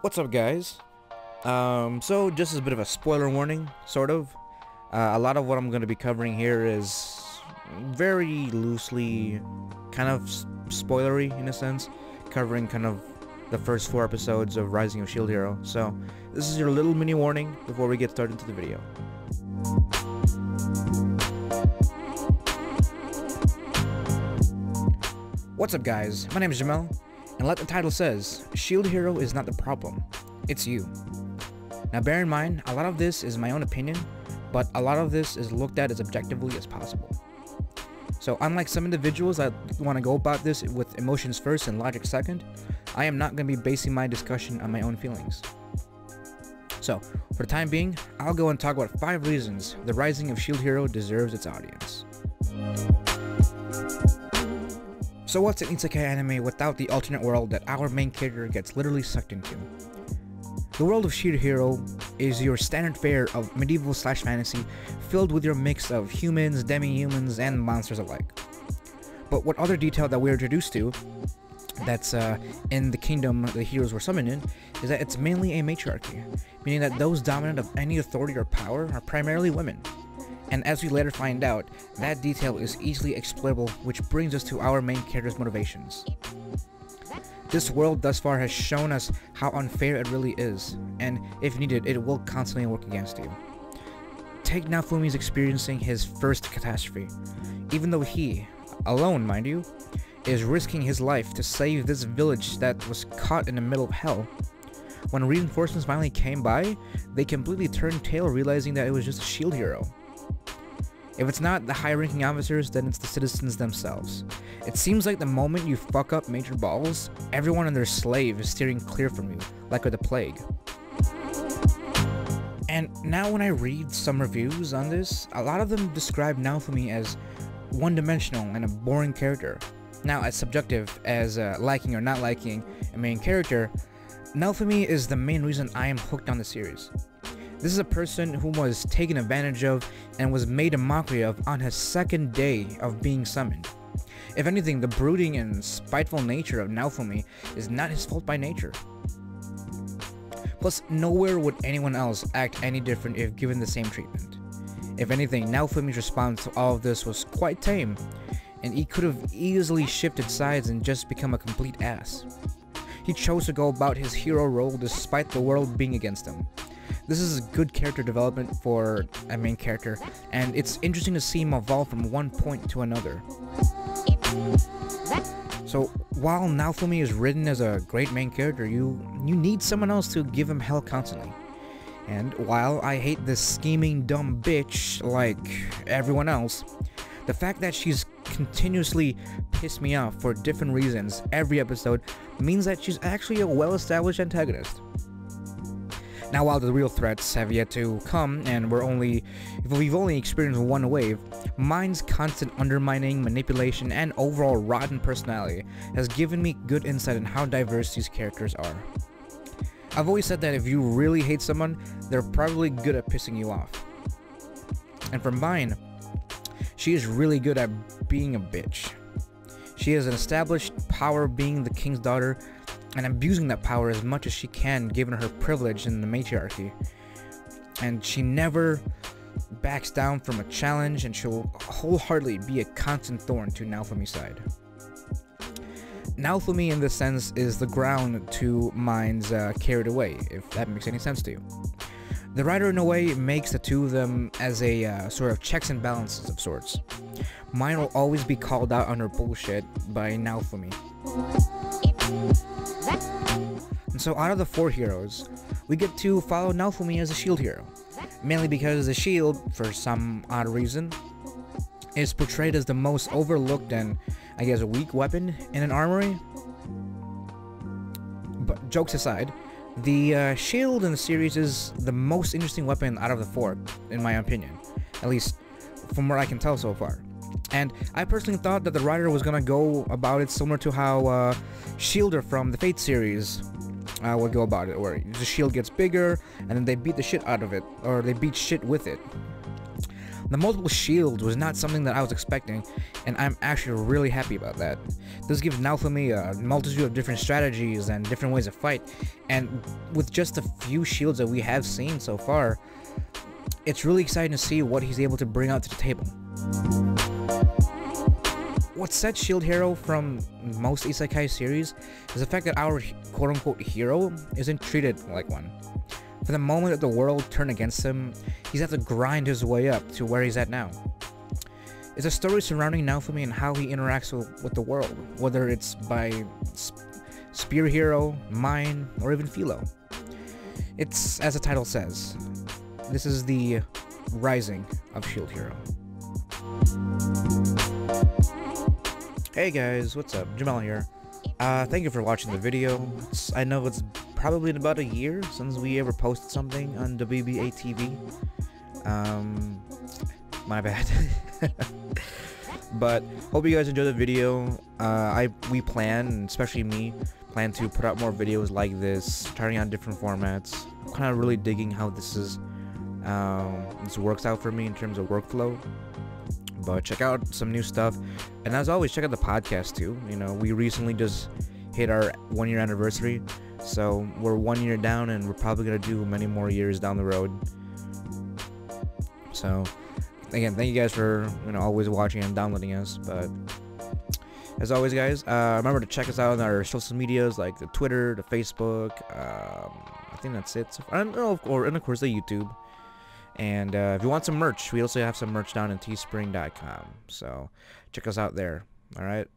What's up, guys? So just as a bit of a spoiler warning, sort of. A lot of what I'm going to be covering here is very loosely kind of spoilery in a sense, covering kind of the first 4 episodes of Rising of Shield Hero. So this is your little mini warning before we get started into the video. What's up, guys? My name is Jomel, and like the title says, Shield Hero is not the problem, it's you. Now bear in mind, a lot of this is my own opinion, but a lot of this is looked at as objectively as possible. So unlike some individuals that want to go about this with emotions first and logic second, I am not going to be basing my discussion on my own feelings. So, for the time being, I'll go and talk about 5 reasons the Rising of Shield Hero deserves its audience. So what's an isekai anime without the alternate world that our main character gets literally sucked into? The world of Shield Hero is your standard fare of medieval/fantasy filled with your mix of humans, demi-humans, and monsters alike. But what other detail that we're introduced to that's in the kingdom the heroes were summoned in is that it's mainly a matriarchy, meaning that those dominant of any authority or power are primarily women. And as we later find out, that detail is easily exploitable, which brings us to our main character's motivations. This world thus far has shown us how unfair it really is, and if needed, it will constantly work against you. Take Naofumi's experiencing his first catastrophe. Even though he, alone mind you, is risking his life to save this village that was caught in the middle of hell, when reinforcements finally came by, they completely turned tail, realizing that it was just a shield hero. If it's not the high-ranking officers, then it's the citizens themselves. It seems like the moment you fuck up major balls, everyone and their slave is steering clear from you, like with the plague. And now when I read some reviews on this, a lot of them describe Naofumi as one-dimensional and a boring character. Now, as subjective as liking or not liking a main character, Naofumi is the main reason I am hooked on the series. This is a person who was taken advantage of and was made a mockery of on his second day of being summoned. If anything, the brooding and spiteful nature of Naofumi is not his fault by nature. Plus, nowhere would anyone else act any different if given the same treatment. If anything, Naofumi's response to all of this was quite tame, and he could have easily shifted sides and just become a complete ass. He chose to go about his hero role despite the world being against him. This is good character development for a main character, and it's interesting to see him evolve from one point to another. So, while Naofumi is written as a great main character, you need someone else to give him hell constantly. And while I hate this scheming dumb bitch like everyone else, the fact that she's continuously pissed me off for different reasons every episode means that she's actually a well-established antagonist. Now, while the real threats have yet to come, and we've only experienced one wave, mine's constant undermining, manipulation, and overall rotten personality has given me good insight on how diverse these characters are. I've always said that if you really hate someone, they're probably good at pissing you off. And for mine, she is really good at being a bitch. She has an established power being the king's daughter, and abusing that power as much as she can given her privilege in the matriarchy. And she never backs down from a challenge, and she'll wholeheartedly be a constant thorn to Naofumi's side. Naofumi in this sense is the ground to mine's Carried Away, if that makes any sense to you. The writer in a way makes the two of them as a sort of checks and balances of sorts. Mine will always be called out on her bullshit by Naofumi. And so out of the 4 heroes, we get to follow Naofumi as a shield hero, mainly because the shield, for some odd reason, is portrayed as the most overlooked and, I guess, weak weapon in an armory. But jokes aside, the shield in the series is the most interesting weapon out of the 4, in my opinion, at least from what I can tell so far. And I personally thought that the writer was gonna go about it similar to how Shielder from the Fate series would go about it, where the shield gets bigger and then they beat the shit out of it, or they beat shit with it. The multiple shields was not something that I was expecting, and I'm actually really happy about that. This gives Naofumi a multitude of different strategies and different ways to fight, and with just a few shields that we have seen so far, it's really exciting to see what he's able to bring out to the table. What sets Shield Hero from most Isekai series is the fact that our quote-unquote hero isn't treated like one. For the moment that the world turned against him, he's had to grind his way up to where he's at now. It's a story surrounding Naofumi and how he interacts with the world, whether it's by Spear Hero, Mine, or even Philo. It's, as the title says, this is the rising of Shield Hero. Hey guys, what's up? Jomel here. Thank you for watching the video. I know it's probably been about a year since we ever posted something on WBA TV. My bad. But hope you guys enjoyed the video. We plan, especially me, plan to put out more videos like this, trying out different formats. I'm kind of really digging how this works out for me in terms of workflow. But check out some new stuff, and as always, check out the podcast too. You know, we recently just hit our 1-year anniversary, so we're 1 year down, and we're probably gonna do many more years down the road. So again, thank you guys for always watching and downloading us. But as always, guys, remember to check us out on our social medias like the Twitter, the Facebook. I think that's it. And of course the YouTube. And if you want some merch, we also have some merch down in teespring.com. So check us out there. All right.